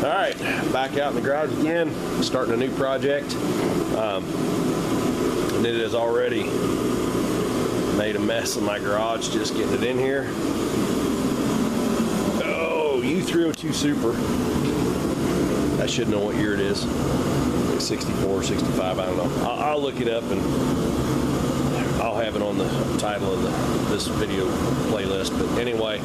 Alright, back out in the garage again, starting a new project. And it has already made a mess in my garage just getting it in here. Oh, U-302 Super. I should know what year it is. Like 64, 65, I don't know. I'll look it up and I'll have it on the title of this video playlist. But anyway,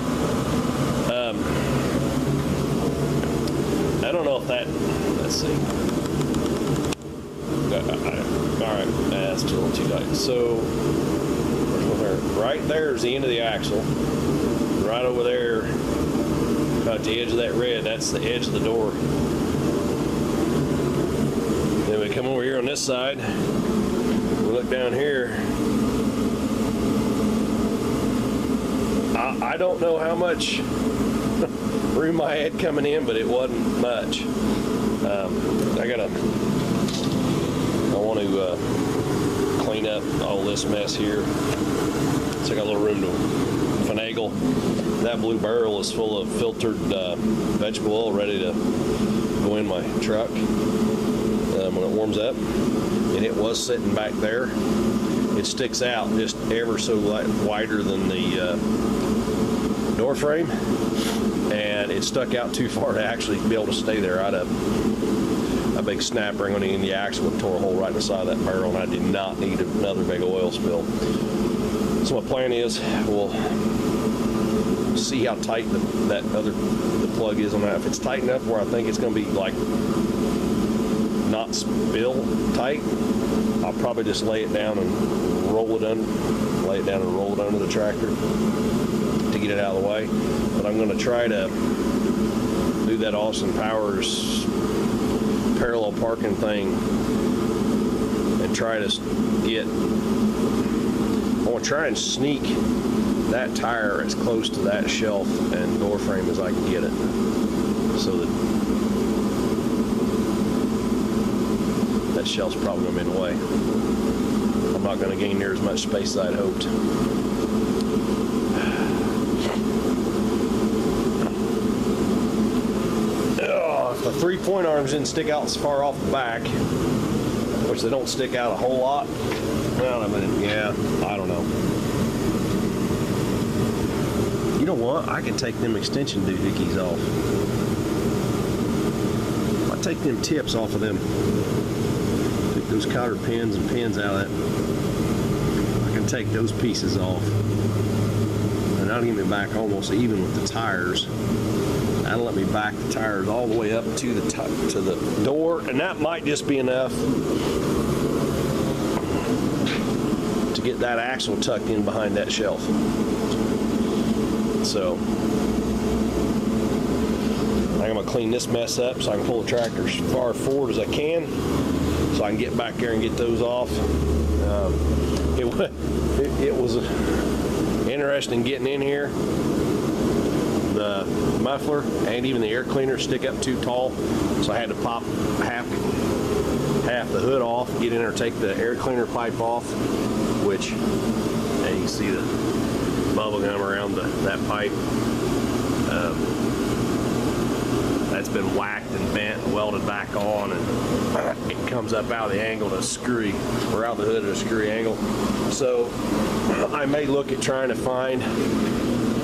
I don't know if that, let's see. Alright, that's still too tight. So, right there is the end of the axle. Right over there, about the edge of that red, that's the edge of the door. Then we come over here on this side, we look down here. I don't know how much room I had coming in, but it wasn't much. I want to clean up all this mess here. So I got a little room to finagle. That blue barrel is full of filtered vegetable oil ready to go in my truck when it warms up. And it was sitting back there. It sticks out just ever so wider than the door frame, and it stuck out too far to actually be able to stay there. I had a big snap ring on the end of the axle and tore a hole right inside that barrel, and I did not need another big oil spill. So my plan is we'll see how tight the plug is on that. If it's tight enough where I think it's going to be like not spill tight, I'll probably just lay it down and roll it under the tractor to get it out of the way. But I'm going to try to do that Austin Powers parallel parking thing and try to I want to try and sneak that tire as close to that shelf and door frame as I can get it, so that shelf's probably going to be in the way. I'm not going to gain near as much space as I'd hoped. If the 3-point arms didn't stick out as far off the back, which they don't stick out a whole lot, well, I mean, yeah, I don't know. You know what? I can take them extension doohickeys off. I take them tips off of them. Take those cotter pins and pins out of that. I can take those pieces off, and that'll get me back almost even with the tires. That'll let me back the tires all the way up to the door, and that might just be enough to get that axle tucked in behind that shelf. So I'm going to clean this mess up so I can pull the tractor as far forward as I can, so I can get back there and get those off. It was interesting getting in here. The muffler and even the air cleaner stick up too tall, so I had to pop half the hood off, get in there, take the air cleaner pipe off, which, and you see the bubble gum around that pipe. That's been whacked and bent and welded back on, and it comes up out of the angle to screwy, or out the hood at a screwy angle. So I may look at trying to find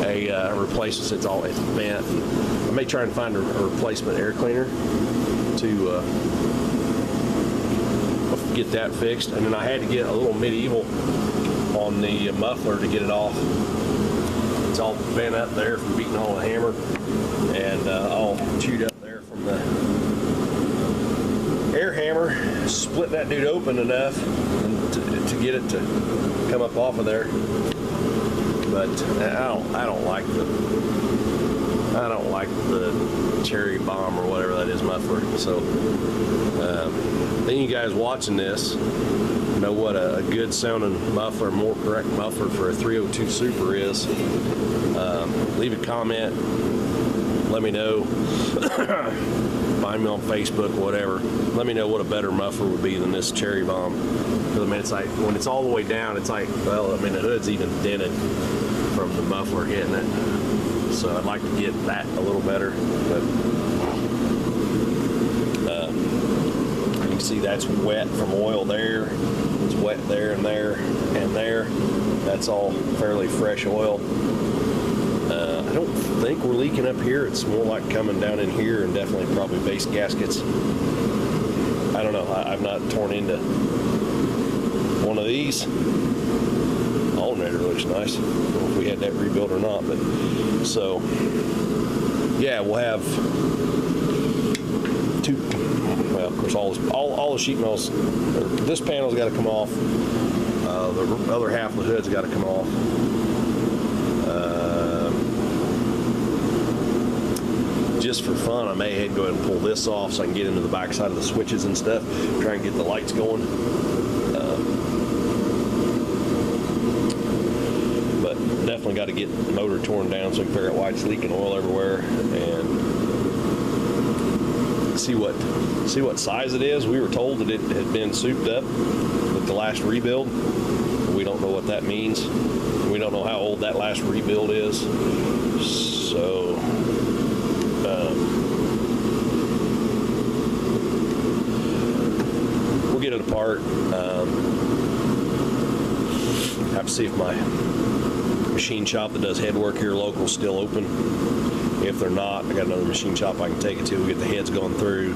a replacement, since it's bent. I may try and find a replacement air cleaner to get that fixed. And then I had to get a little medieval on the muffler to get it off. It's all bent up there from beating on a hammer, and all chewed up there from the air hammer. Split that dude open enough to get it to come up off of there. But I don't like the cherry bomb or whatever that is muffler. So then you guys watching this know what a good sounding muffler, more correct muffler for a 302 Super is. Leave a comment, let me know. Find me on Facebook, whatever. Let me know what a better muffler would be than this cherry bomb. Because I mean, it's like when it's all the way down, it's like, well, I mean, the hood's even dented from the muffler hitting it. So I'd like to get that a little better. But that's wet from oil there. It's wet there and there and there. That's all fairly fresh oil. I don't think we're leaking up here. It's more like coming down in here, and definitely probably base gaskets. I don't know. I've not torn into one of these. Alternator looks nice. I don't know if we had that rebuilt or not, but so yeah, we'll have two. Well, of course, all the sheet metals. This panel's got to come off. The other half of the hood's got to come off. Just for fun, I may go ahead and pull this off so I can get into the back side of the switches and stuff. Try and get the lights going. But definitely got to get the motor torn down so we can figure out why it's leaking oil everywhere and see what size it is. We were told that it had been souped up with the last rebuild. We don't know what that means. We don't know how old that last rebuild is. So we'll get it apart. Have to see if my machine shop that does head work here local is still open. If they're not, I got another machine shop I can take it to. We'll get the heads going through.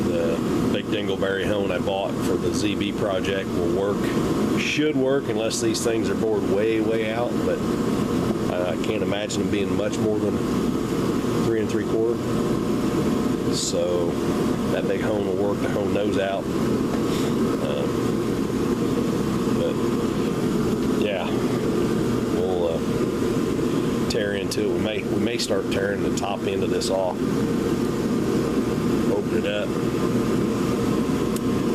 The big dingleberry hone I bought for the ZB project will work. Should work unless these things are bored way out, but I can't imagine them being much more than 3 3/4. So that big hone will work. The hone nose out. But yeah, we'll tear into it. We may start tearing the top end of this off. Open it up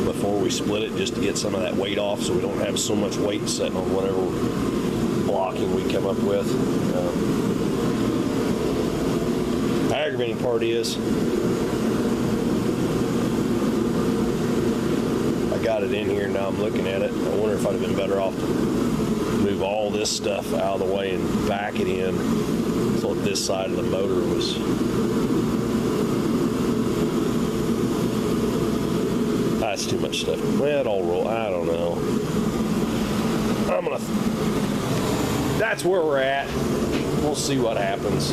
before we split it, just to get some of that weight off, so we don't have so much weight sitting on whatever blocking we come up with. The aggravating part is I got it in here, now I'm looking at it. I wonder if I'd have been better off to move all this stuff out of the way and back it in so that this side of the motor was that's too much stuff. Well, it all roll. I don't know. That's where we're at. We'll see what happens.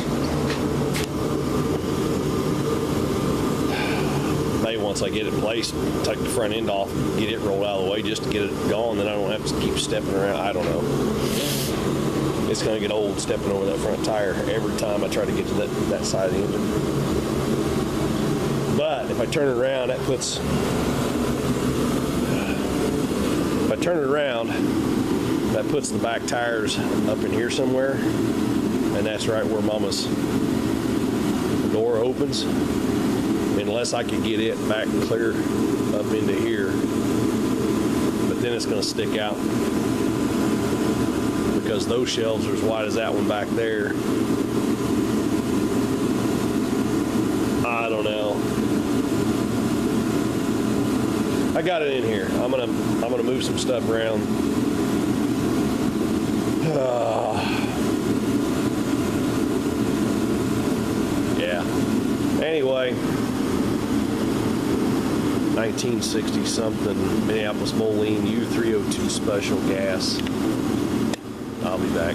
Maybe once I get it placed, take the front end off, get it rolled out of the way just to get it gone, then I don't have to keep stepping around. I don't know. It's going to get old stepping over that front tire every time I try to get to that side of the engine. But if I turn it around, that puts... If I turn it around, that puts the back tires up in here somewhere, and that's right where Mama's door opens. Unless I could get it back clear up into here, but then it's going to stick out because those shelves are as wide as that one back there. I don't know. I got it in here. I'm gonna move some stuff around. Yeah. Anyway, 1960 something Minneapolis Moline U-302 special gas. I'll be back.